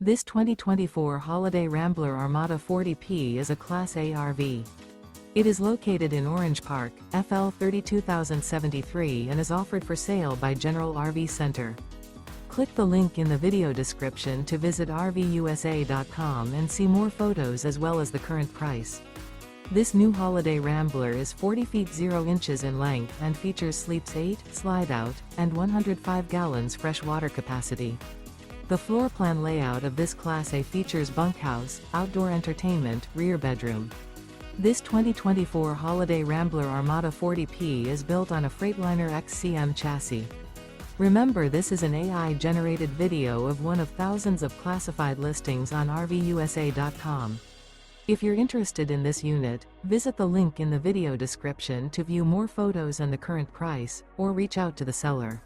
This 2024 Holiday Rambler Armada 40P is a Class A RV. It is located in Orange Park, FL 32073 and is offered for sale by General RV Center. Click the link in the video description to visit RVUSA.com and see more photos as well as the current price. This new Holiday Rambler is 40 feet 0 inches in length and features sleeps 8, Slideout, and 105 gallons fresh water capacity. The floor plan layout of this Class A features bunkhouse, outdoor entertainment, rear bedroom. This 2024 Holiday Rambler Armada 40P is built on a Freightliner XCM chassis. Remember, this is an AI-generated video of one of thousands of classified listings on RVUSA.com. If you're interested in this unit, visit the link in the video description to view more photos and the current price, or reach out to the seller.